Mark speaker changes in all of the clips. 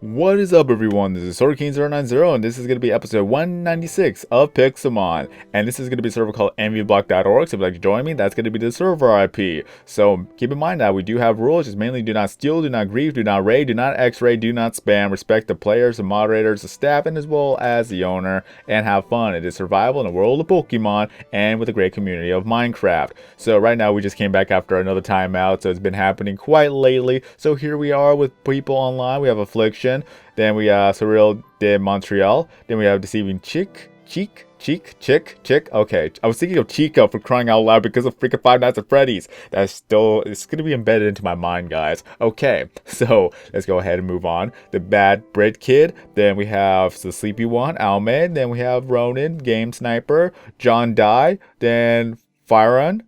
Speaker 1: What is up, everyone? This is SwordKing090, and this is going to be episode 196 of Pixelmon. And this is going to be a server called Envyblock.org, so if you'd like to join me, that's going to be the server IP. So keep in mind that we do have rules, just mainly do not steal, do not grief, do not raid, do not x-ray, do not spam, respect the players, the moderators, the staff, and as well as the owner, and have fun. It is survival in the world of Pokemon, and with a great community of Minecraft. So right now we just came back after another timeout, so it's been happening quite lately. So here we are with people online. We have Affliction. Then we have Surreal de Montreal. Then we have Deceiving Chick. Okay, I was thinking of Chico for crying out loud because of freaking Five Nights at Freddy's. It's gonna be embedded into my mind, guys. Okay, so let's go ahead and move on. The Bad Bread Kid. Then we have the Sleepy One, Almed. Then we have Ronan, Game Sniper, John Dye. Then Firen.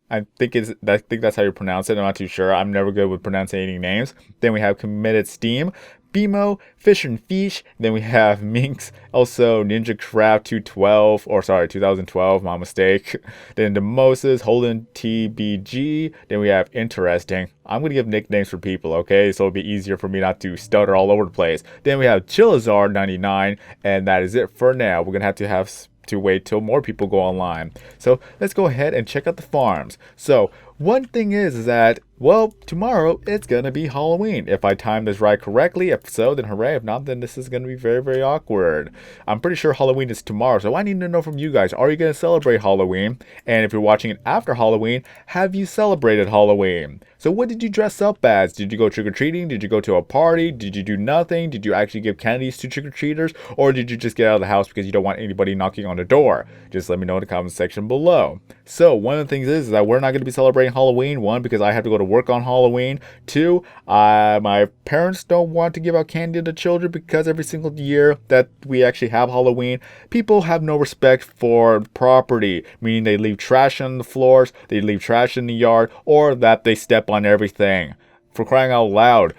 Speaker 1: I think that's how you pronounce it. I'm not too sure. I'm never good with pronouncing names. Then we have Committed Steam, Bimo, Fish and Fish. Then we have Minx, also Ninja Craft 2012, my mistake. Then the Moses, Holden TBG. Then we have Interesting. I'm going to give nicknames for people, okay? So it'll be easier for me not to stutter all over the place. Then we have Chillazar99, and that is it for now. We're going to have to wait till more people go online. So let's go ahead and check out the farms. So one thing is that, well, tomorrow it's gonna be Halloween. If I time this right correctly, if so, then hooray. If not, then this is gonna be very, very awkward. I'm pretty sure Halloween is tomorrow, so I need to know from you guys, are you gonna celebrate Halloween? And if you're watching it after Halloween, have you celebrated Halloween? So what did you dress up as? Did you go trick-or-treating? Did you go to a party? Did you do nothing? Did you actually give candies to trick-or-treaters? Or did you just get out of the house because you don't want anybody knocking on the door? Just let me know in the comment section below. So one of the things is that we're not going to be celebrating Halloween. One, because I have to go to work on Halloween. Two, my parents don't want to give out candy to children because every single year that we actually have Halloween, people have no respect for property, meaning they leave trash on the floors, they leave trash in the yard, or that they step on everything. For crying out loud,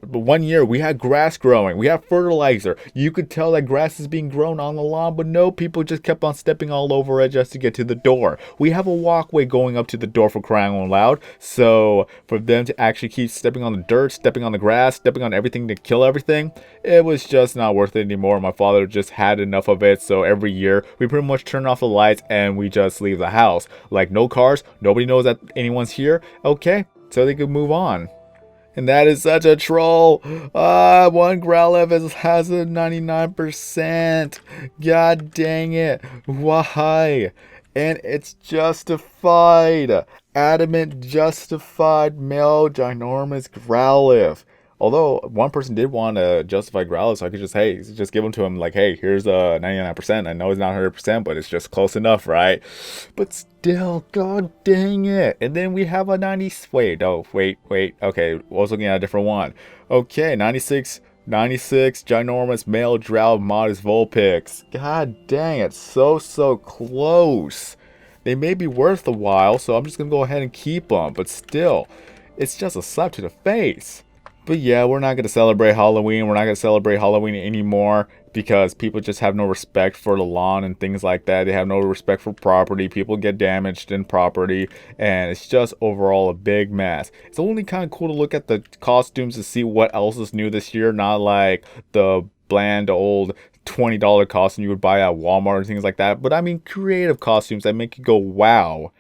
Speaker 1: one year we had grass growing, we had fertilizer. You could tell that grass is being grown on the lawn, but no, people just kept on stepping all over it just to get to the door. We have a walkway going up to the door, for crying out loud. So for them to actually keep stepping on the dirt, stepping on the grass, stepping on everything to kill everything, it was just not worth it anymore. My father just had enough of it. So every year we pretty much turn off the lights and we just leave the house. Like, no cars, nobody knows that anyone's here. Okay, so they could move on. And that is such a troll. One Growlithe has a 99%. God dang it. Why? And it's justified. Adamant justified male ginormous Growlithe. Although one person did want to justify Growlithe, so I could just give them to him like, hey, here's a 99%. I know it's not 100%, but it's just close enough, right? But still, god dang it. And then we have a 90. Wait. Okay, I was looking at a different one. Okay, 96 ginormous male drought modest Vulpix. God dang it, so close. They may be worth a while, so I'm just gonna go ahead and keep them. But still, it's just a slap to the face. But yeah, we're not going to celebrate Halloween. We're not going to celebrate Halloween anymore because people just have no respect for the lawn and things like that. They have no respect for property. People get damaged in property, and it's just overall a big mess. It's only kind of cool to look at the costumes to see what else is new this year, not like the bland old $20 costume you would buy at Walmart and things like that. But I mean creative costumes that make you go, wow.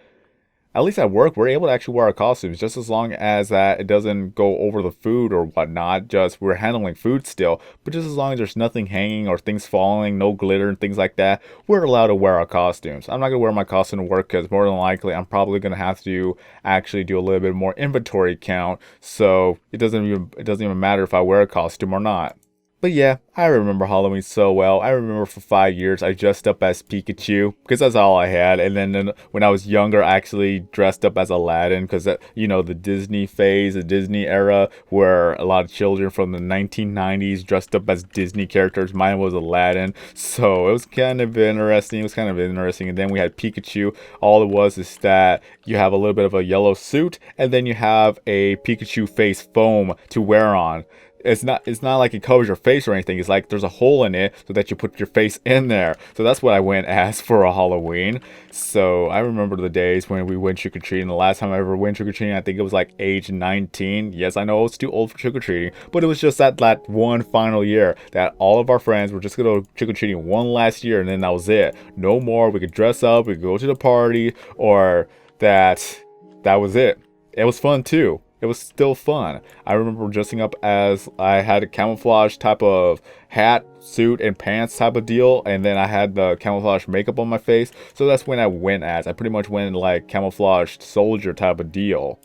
Speaker 1: At least at work, we're able to actually wear our costumes, just as long as that it doesn't go over the food or whatnot. Just we're handling food still, but just as long as there's nothing hanging or things falling, no glitter and things like that, we're allowed to wear our costumes. I'm not gonna wear my costume to work because more than likely I'm probably gonna have to actually do a little bit more inventory count. So it doesn't even matter if I wear a costume or not. But yeah, I remember Halloween so well. I remember for 5 years I dressed up as Pikachu because that's all I had. And then when I was younger, I actually dressed up as Aladdin because, you know, the Disney phase, the Disney era where a lot of children from the 1990s dressed up as Disney characters. Mine was Aladdin. So it was kind of interesting. And then we had Pikachu. All it was is that you have a little bit of a yellow suit and then you have a Pikachu face foam to wear on. it's not like it covers your face or anything. It's like there's a hole in it so that you put your face in there. So that's what I went as for a Halloween. So I remember the days when we went trick-or-treating. The last time I ever went trick-or-treating, I think it was like age 19. Yes, I know I was too old for trick-or-treating, but it was just that one final year that all of our friends were just gonna go trick-or-treating one last year, and then that was it. No more. We could dress up, we could go to the party, or that was it. It was fun too. It was still fun. I remember dressing up as, I had a camouflage type of hat, suit, and pants type of deal, and then I had the camouflage makeup on my face. So that's when I went as. I pretty much went like camouflaged soldier type of deal.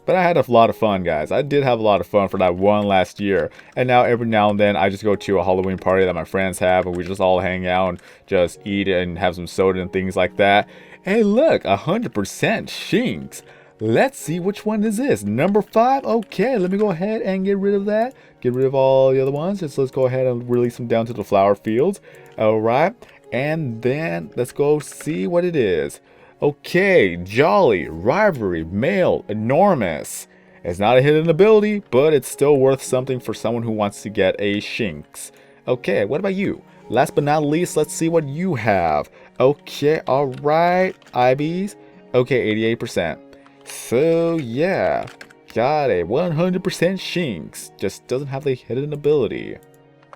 Speaker 1: But I had a lot of fun, guys. I did have a lot of fun for that one last year. And now every now and then I just go to a Halloween party that my friends have, and we just all hang out and just eat and have some soda and things like that. Hey look, 100% Shinx. Let's see which one is this. Number 5. Okay, let me go ahead and get rid of that. Get rid of all the other ones. Let's go ahead and release them down to the flower fields. Alright. And then let's go see what it is. Okay, Jolly, Rivalry, Male, Enormous. It's not a hidden ability, but it's still worth something for someone who wants to get a Shinx. Okay, what about you? Last but not least, let's see what you have. Okay, alright, IBs. Okay, 88%. So yeah, got a 100% Shinx, just doesn't have the hidden ability.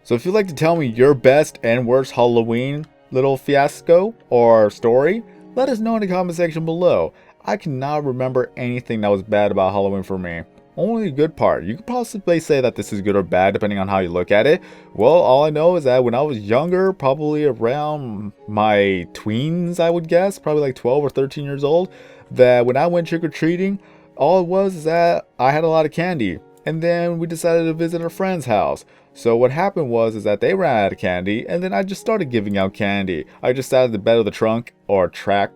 Speaker 1: So if you'd like to tell me your best and worst Halloween little fiasco or story, let us know in the comment section below. I cannot remember anything that was bad about Halloween for me. Only the good part. You could possibly say that this is good or bad depending on how you look at it. Well, all I know is that when I was younger, probably around my tweens, I would guess, probably like 12 or 13 years old, that when I went trick-or-treating, all it was is that I had a lot of candy. And then we decided to visit a friend's house. So what happened was that they ran out of candy, and then I just started giving out candy. I just sat at the bed of the trunk, or truck.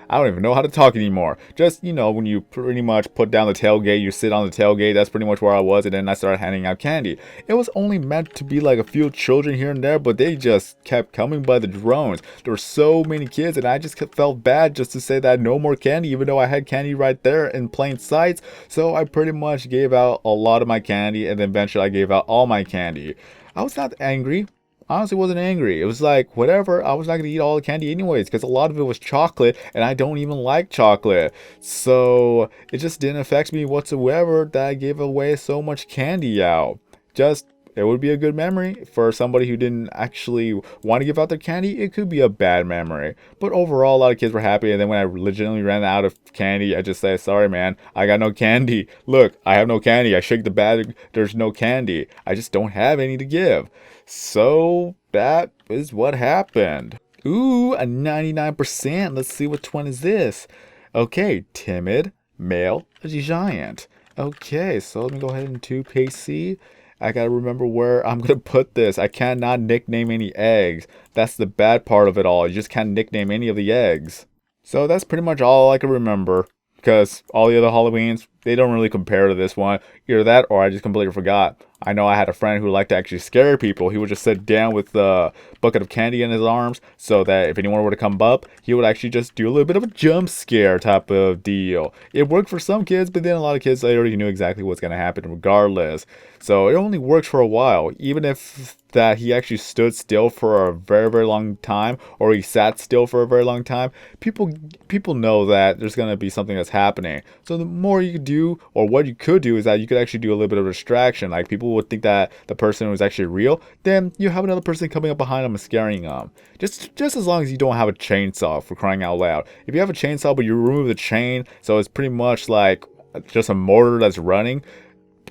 Speaker 1: I don't even know how to talk anymore. Just, you know, when you pretty much put down the tailgate, you sit on the tailgate, that's pretty much where I was, and then I started handing out candy. It was only meant to be like a few children here and there, but they just kept coming by the drones. There were so many kids, and I just felt bad just to say that no more candy, even though I had candy right there in plain sight. So I pretty much gave out a lot of my candy, and then eventually I gave out all my candy. I was not angry. Honestly wasn't angry. It was like, whatever, I was not going to eat all the candy anyways, because a lot of it was chocolate, and I don't even like chocolate. So it just didn't affect me whatsoever that I gave away so much candy out. Just, it would be a good memory. For somebody who didn't actually want to give out their candy, it could be a bad memory. But overall, a lot of kids were happy, and then when I legitimately ran out of candy, I just said, sorry man, I got no candy. Look, I have no candy. I shake the bag, there's no candy. I just don't have any to give. So that is what happened. Ooh, a 99%. Let's see which one is this. Okay, Timid, Male, Giant. Okay, so let me go ahead and to PC. I gotta remember where I'm gonna put this. I cannot nickname any eggs. That's the bad part of it all. You just can't nickname any of the eggs. So that's pretty much all I can remember, because all the other Halloweens, they don't really compare to this one. Either that or I just completely forgot. I know I had a friend who liked to actually scare people. He would just sit down with a bucket of candy in his arms so that if anyone were to come up, he would actually just do a little bit of a jump scare type of deal. It worked for some kids, but then a lot of kids, they already knew exactly what's going to happen regardless. So it only worked for a while. Even if that he actually stood still for a very, very long time, or he sat still for a very long time, people know that there's going to be something that's happening. So the more you could do, or what you could do, is that you could actually do a little bit of a distraction. Like people would think that the person was actually real, then you have another person coming up behind them and scaring them. Just as long as you don't have a chainsaw, for crying out loud. If you have a chainsaw but you remove the chain, so it's pretty much like just a motor that's running,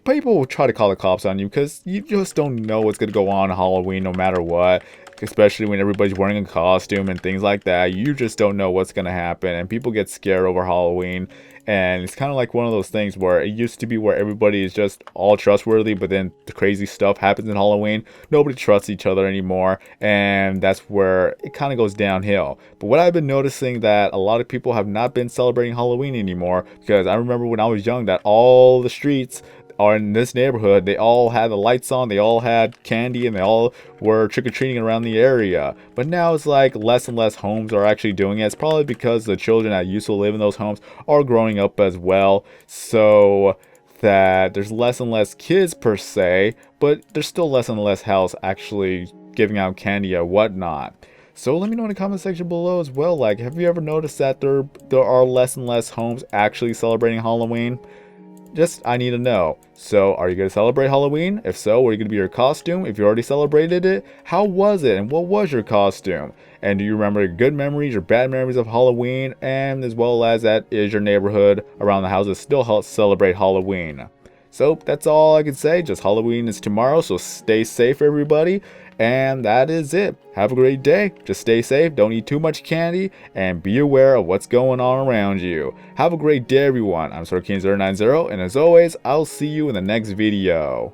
Speaker 1: people will try to call the cops on you because you just don't know what's going to go on Halloween no matter what. Especially when everybody's wearing a costume and things like that. You just don't know what's going to happen, and people get scared over Halloween. And it's kind of like one of those things where it used to be where everybody is just all trustworthy, but then the crazy stuff happens in Halloween. Nobody trusts each other anymore, and that's where it kind of goes downhill. But what I've been noticing, that a lot of people have not been celebrating Halloween anymore, because I remember when I was young that all the streets or in this neighborhood, they all had the lights on, they all had candy, and they all were trick-or-treating around the area. But now it's like less and less homes are actually doing it. It's probably because the children that used to live in those homes are growing up as well. So that there's less and less kids per se, but there's still less and less houses actually giving out candy or whatnot. So let me know in the comment section below as well, like, have you ever noticed that there are less and less homes actually celebrating Halloween? I need to know. So, are you going to celebrate Halloween? If so, what are you going to be your costume? If you already celebrated it, how was it and what was your costume? And do you remember good memories or bad memories of Halloween? And as well as that is your neighborhood around the houses still celebrate Halloween? So, that's all I can say. Just Halloween is tomorrow, so stay safe, everybody. And that is it. Have a great day. Just stay safe. Don't eat too much candy. And be aware of what's going on around you. Have a great day, everyone. I'm SorKing090. And as always, I'll see you in the next video.